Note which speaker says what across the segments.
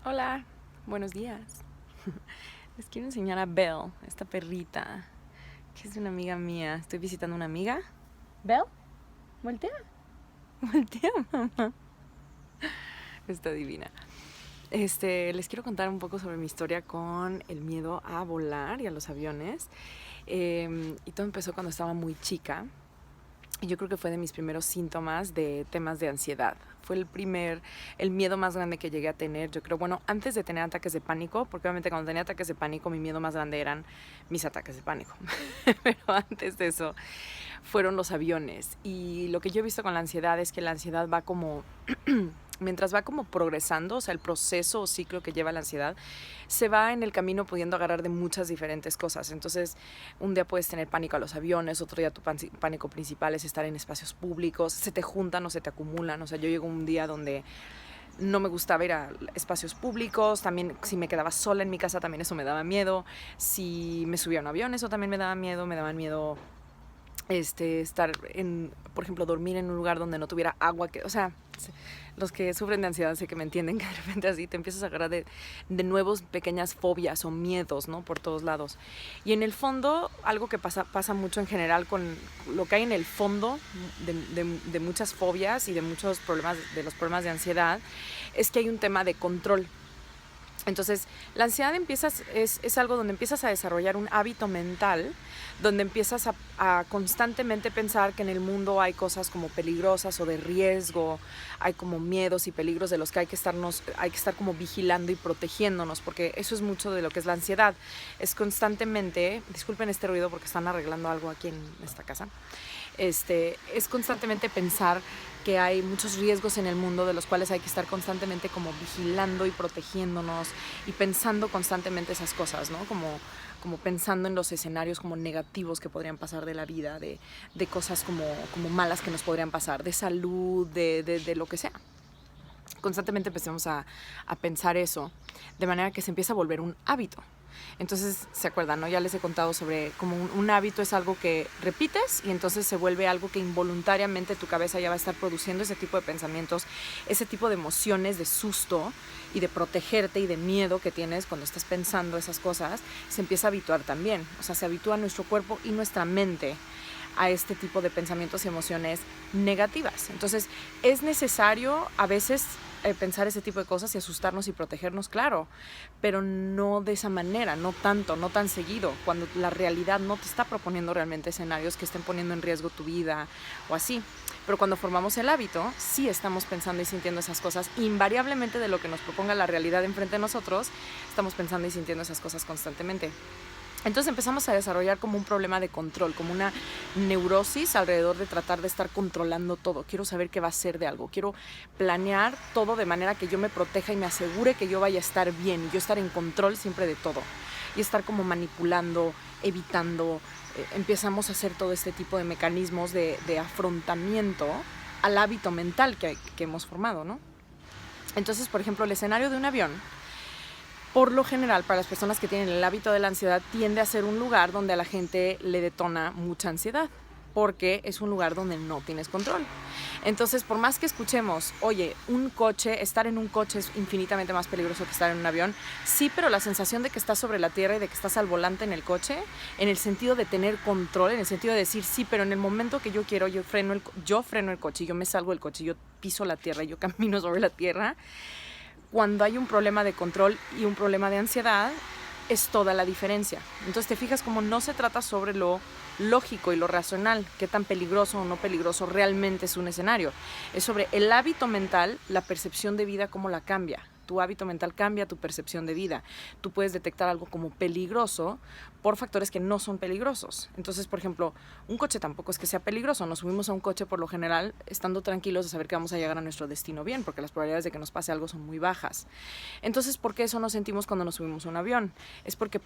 Speaker 1: Hola, buenos días. Les quiero enseñar a Belle, esta perrita, que es una amiga mía. Estoy visitando una amiga. Belle, voltea. Voltea, mamá. Está divina. Les quiero contar un poco sobre mi historia con el miedo a volar y a los aviones. Y todo empezó cuando estaba muy chica. Y yo creo que fue de mis primeros síntomas de temas de ansiedad. Fue el miedo más grande que llegué a tener, yo creo, bueno, antes de tener ataques de pánico, porque obviamente cuando tenía ataques de pánico, mi miedo más grande eran mis ataques de pánico. Pero antes de eso, fueron los aviones. Y lo que yo he visto con la ansiedad es que la ansiedad va como mientras va como progresando, o sea, el proceso o ciclo que lleva la ansiedad, se va en el camino pudiendo agarrar de muchas diferentes cosas. Entonces, un día puedes tener pánico a los aviones, otro día tu pánico principal es estar en espacios públicos, se te juntan o se te acumulan. O sea, yo llego un día donde no me gustaba ir a espacios públicos, también si me quedaba sola en mi casa también eso me daba miedo, si me subía a un avión eso también me daban miedo estar por ejemplo, dormir en un lugar donde no tuviera agua, o sea, los que sufren de ansiedad sé que me entienden, que de repente así te empiezas a agarrar de nuevos pequeñas fobias o miedos, ¿no? Por todos lados. Y en el fondo, algo que pasa mucho en general con lo que hay en el fondo de muchas fobias y de muchos problemas, de los problemas de ansiedad, es que hay un tema de control. Entonces, la ansiedad es algo donde empiezas a desarrollar un hábito mental, donde empiezas a constantemente pensar que en el mundo hay cosas como peligrosas o de riesgo, hay como miedos y peligros de los que hay que estar como vigilando y protegiéndonos, porque eso es mucho de lo que es la ansiedad. Es constantemente, disculpen este ruido porque están arreglando algo aquí en esta casa, es constantemente pensar que hay muchos riesgos en el mundo de los cuales hay que estar constantemente como vigilando y protegiéndonos y pensando constantemente esas cosas, ¿no? Como pensando en los escenarios como negativos que podrían pasar de la vida, de cosas como malas que nos podrían pasar, de salud, de lo que sea. Constantemente empezamos a pensar eso, de manera que se empieza a volver un hábito. Entonces, ¿se acuerdan, no? Ya les he contado sobre cómo un hábito es algo que repites y entonces se vuelve algo que involuntariamente tu cabeza ya va a estar produciendo ese tipo de pensamientos, ese tipo de emociones de susto y de protegerte y de miedo que tienes cuando estás pensando esas cosas, se empieza a habituar también. O sea, se habitúa nuestro cuerpo y nuestra mente a este tipo de pensamientos y emociones negativas. Entonces, es necesario a veces pensar ese tipo de cosas y asustarnos y protegernos, claro, pero no de esa manera, no tanto, no tan seguido, cuando la realidad no te está proponiendo realmente escenarios que estén poniendo en riesgo tu vida o así. Pero cuando formamos el hábito, sí estamos pensando y sintiendo esas cosas, invariablemente de lo que nos proponga la realidad enfrente de nosotros, estamos pensando y sintiendo esas cosas constantemente. Entonces empezamos a desarrollar como un problema de control, como una neurosis alrededor de tratar de estar controlando todo. Quiero saber qué va a ser de algo, quiero planear todo de manera que yo me proteja y me asegure que yo vaya a estar bien y yo estar en control siempre de todo. Y estar como manipulando, evitando, empezamos a hacer todo este tipo de mecanismos de afrontamiento al hábito mental que hemos formado, ¿no? Entonces, por ejemplo, el escenario de un avión, por lo general, para las personas que tienen el hábito de la ansiedad, tiende a ser un lugar donde a la gente le detona mucha ansiedad, porque es un lugar donde no tienes control. Entonces, por más que escuchemos, oye, estar en un coche es infinitamente más peligroso que estar en un avión, sí, pero la sensación de que estás sobre la tierra y de que estás al volante en el coche, en el sentido de tener control, en el sentido de decir, sí, pero en el momento que yo quiero, yo freno el coche, yo me salgo del coche, yo piso la tierra, yo camino sobre la tierra. Cuando hay un problema de control y un problema de ansiedad, es toda la diferencia. Entonces te fijas como no se trata sobre lo lógico y lo racional, qué tan peligroso o no peligroso realmente es un escenario. Es sobre el hábito mental, la percepción de vida, cómo la cambia. Tu hábito mental cambia tu percepción de vida. Tú puedes detectar algo como peligroso por factores que no son peligrosos. Entonces, por ejemplo, un coche tampoco es que sea peligroso. Nos subimos a un coche por lo general estando tranquilos de saber que vamos a llegar a nuestro destino bien, porque las probabilidades de que nos pase algo son muy bajas. Entonces, ¿por qué eso nos sentimos cuando nos subimos a un avión? Es porque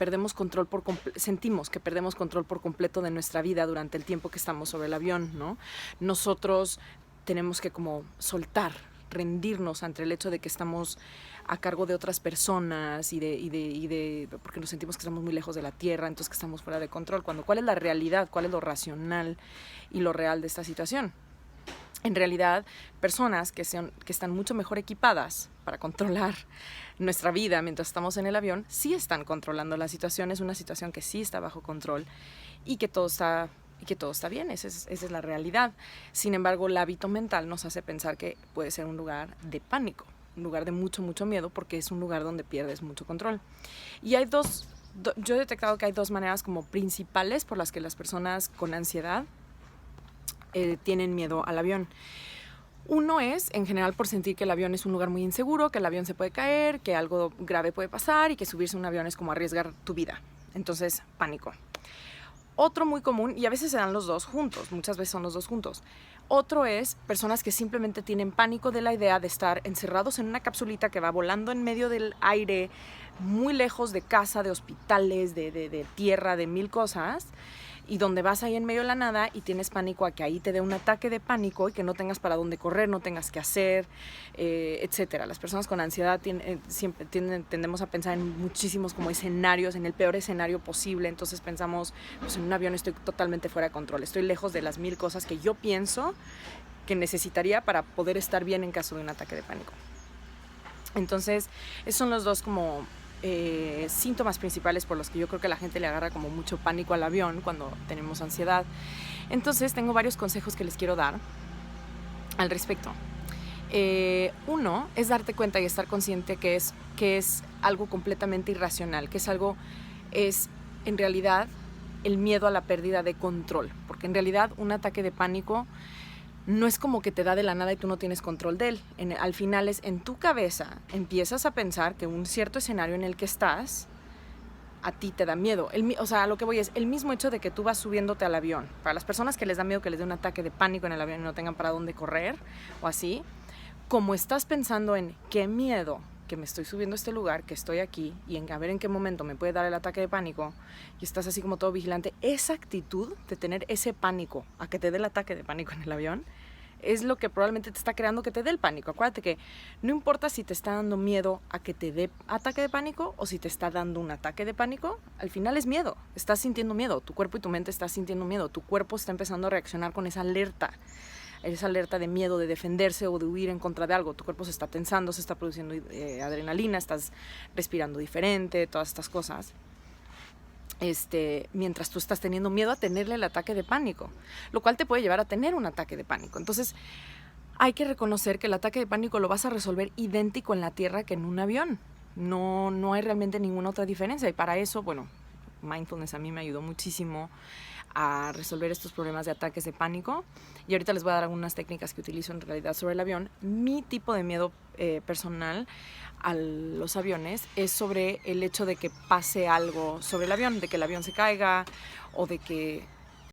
Speaker 1: sentimos que perdemos control por completo de nuestra vida durante el tiempo que estamos sobre el avión, ¿no? Nosotros tenemos que como soltar, rendirnos ante el hecho de que estamos a cargo de otras personas porque nos sentimos que estamos muy lejos de la tierra, entonces que estamos fuera de control. ¿Cuál es la realidad? ¿Cuál es lo racional y lo real de esta situación? En realidad, personas que están mucho mejor equipadas para controlar nuestra vida mientras estamos en el avión, sí están controlando la situación, es una situación que sí está bajo control y que todo está bien, esa es la realidad. Sin embargo, el hábito mental nos hace pensar que puede ser un lugar de pánico, un lugar de mucho, mucho miedo, porque es un lugar donde pierdes mucho control. Y hay yo he detectado que hay dos maneras como principales por las que las personas con ansiedad tienen miedo al avión. Uno es, en general, por sentir que el avión es un lugar muy inseguro, que el avión se puede caer, que algo grave puede pasar y que subirse a un avión es como arriesgar tu vida. Entonces, pánico. Otro muy común, y a veces se dan los dos juntos, muchas veces son los dos juntos. Otro es personas que simplemente tienen pánico de la idea de estar encerrados en una capsulita que va volando en medio del aire, muy lejos de casa, de hospitales, de tierra, de mil cosas, y donde vas ahí en medio de la nada y tienes pánico a que ahí te dé un ataque de pánico y que no tengas para dónde correr, no tengas qué hacer, etcétera. Las personas con ansiedad siempre tendemos a pensar en muchísimos como escenarios, en el peor escenario posible. Entonces pensamos, pues en un avión estoy totalmente fuera de control, estoy lejos de las mil cosas que yo pienso que necesitaría para poder estar bien en caso de un ataque de pánico. Entonces, esos son los dos como síntomas principales por los que yo creo que la gente le agarra como mucho pánico al avión cuando tenemos ansiedad. Entonces tengo varios consejos que les quiero dar al respecto. Uno es darte cuenta y estar consciente que es algo completamente irracional, que es en realidad el miedo a la pérdida de control, porque en realidad un ataque de pánico no es como que te da de la nada y tú no tienes control de él. Al final es en tu cabeza, empiezas a pensar que un cierto escenario en el que estás a ti te da miedo. O sea, lo que voy es el mismo hecho de que tú vas subiéndote al avión. Para las personas que les da miedo que les dé un ataque de pánico en el avión y no tengan para dónde correr o así, como estás pensando en qué miedo que me estoy subiendo a este lugar, que estoy aquí y en a ver en qué momento me puede dar el ataque de pánico y estás así como todo vigilante, esa actitud de tener ese pánico a que te dé el ataque de pánico en el avión es lo que probablemente te está creando que te dé el pánico. Acuérdate que no importa si te está dando miedo a que te dé ataque de pánico o si te está dando un ataque de pánico, al final es miedo, estás sintiendo miedo, tu cuerpo y tu mente están sintiendo miedo, tu cuerpo está empezando a reaccionar con esa alerta de miedo, de defenderse o de huir en contra de algo. Tu cuerpo se está tensando, se está produciendo adrenalina, estás respirando diferente, todas estas cosas. Mientras tú estás teniendo miedo a tenerle el ataque de pánico, lo cual te puede llevar a tener un ataque de pánico. Entonces, hay que reconocer que el ataque de pánico lo vas a resolver idéntico en la tierra que en un avión. No hay realmente ninguna otra diferencia. Y para eso, bueno, mindfulness a mí me ayudó muchísimo a resolver estos problemas de ataques de pánico. Y ahorita les voy a dar algunas técnicas que utilizo en realidad sobre el avión. Mi tipo de miedo personal a los aviones es sobre el hecho de que pase algo sobre el avión, de que el avión se caiga o de que